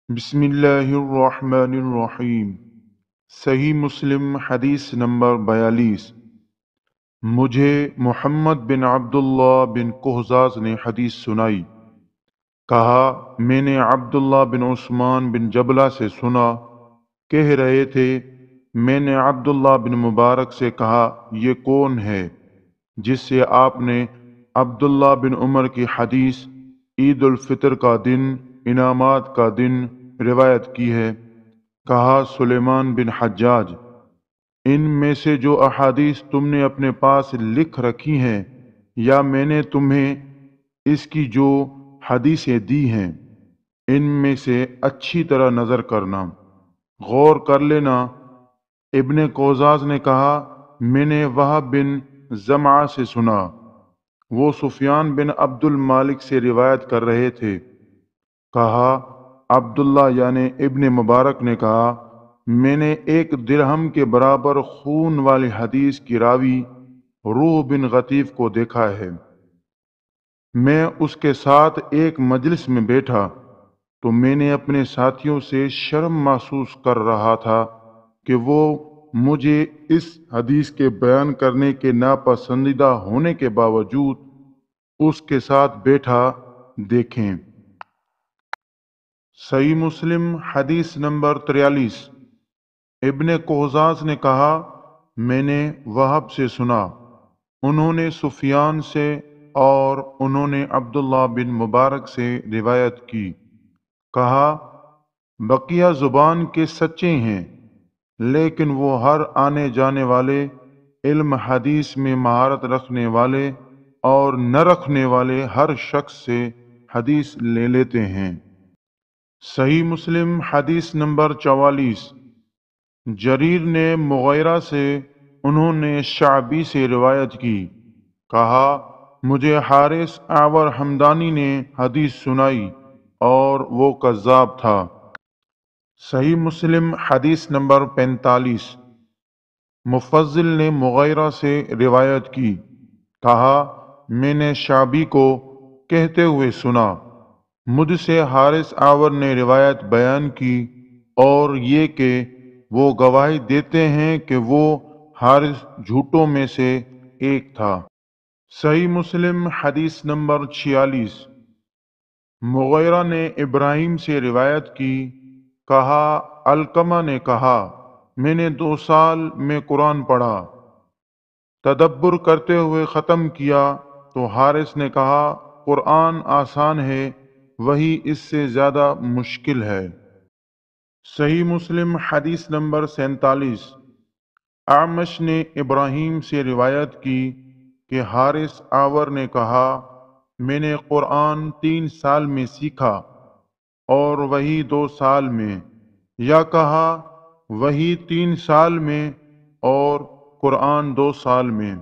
بسم اللہ الرحمن الرحیم۔ صحیح مسلم حدیث نمبر 42۔ مجھے محمد بن عبداللہ بن قہزاز نے حدیث سنائی۔ کہا، میں نے عبداللہ بن عثمان بن جبلہ سے سنا، کہہ رہے تھے، میں نے عبداللہ بن مبارک سے کہا، یہ کون ہے جس سے آپ نے عبداللہ بن عمر کی حدیث عید الفطر کا دن، انعامات کا دن روایت کی ہے؟ کہا، سلیمان بن حجاج۔ ان میں سے جو احادیث تم نے اپنے پاس لکھ رکھی ہیں یا میں نے تمہیں اس کی جو حدیثیں دی ہیں، ان میں سے اچھی طرح نظر کرنا، غور کر لینا۔ ابن قوزاز نے کہا، میں نے وہب بن زمعہ سے سنا، وہ سفیان بن عبد المالک سے روایت کر رہے تھے۔ کہا، عبداللہ یعنی ابن مبارک نے کہا، میں نے ایک درہم کے برابر خون والی حدیث کی راوی روح بن غطیف کو دیکھا ہے۔ میں اس کے ساتھ ایک مجلس میں بیٹھا تو میں نے اپنے ساتھیوں سے شرم محسوس کر رہا تھا کہ وہ مجھے اس حدیث کے بیان کرنے کے ناپسندیدہ ہونے کے باوجود اس کے ساتھ بیٹھا دیکھیں۔ صحیح مسلم حدیث نمبر 43۔ ابن قہزاز نے کہا، میں نے وہب سے سنا، انہوں نے سفیان سے اور انہوں نے عبداللہ بن مبارک سے روایت کی۔ کہا، بقیہ زبان کے سچے ہیں، لیکن وہ ہر آنے جانے والے، علم حدیث میں مہارت رکھنے والے اور نہ رکھنے والے ہر شخص سے حدیث لے لیتے ہیں۔ صحیح مسلم حدیث نمبر 44۔ جریر نے مغیرہ سے، انہوں نے شعبی سے روایت کی۔ کہا، مجھے حارث اعور حمدانی نے حدیث سنائی اور وہ کذاب تھا۔ صحیح مسلم حدیث نمبر 45۔ مفضل نے مغیرہ سے روایت کی۔ کہا، میں نے شعبی کو کہتے ہوئے سنا، مجھ سے حارث اعور نے روایت بیان کی، اور یہ کہ وہ گواہی دیتے ہیں کہ وہ حارث جھوٹوں میں سے ایک تھا۔ صحیح مسلم حدیث نمبر 46۔ مغیرہ نے ابراہیم سے روایت کی۔ کہا، علقمہ نے کہا، میں نے 2 سال میں قرآن پڑھا، تدبر کرتے ہوئے ختم کیا تو حارث نے کہا، قرآن آسان ہے، وہی اس سے زیادہ مشکل ہے۔ صحیح مسلم حدیث نمبر 47۔ اعمش نے ابراہیم سے روایت کی کہ حارث اعور نے کہا، میں نے قرآن 3 سال میں سیکھا، اور وہی 2 سال میں، یا کہا وہی 3 سال میں اور قرآن 2 سال میں۔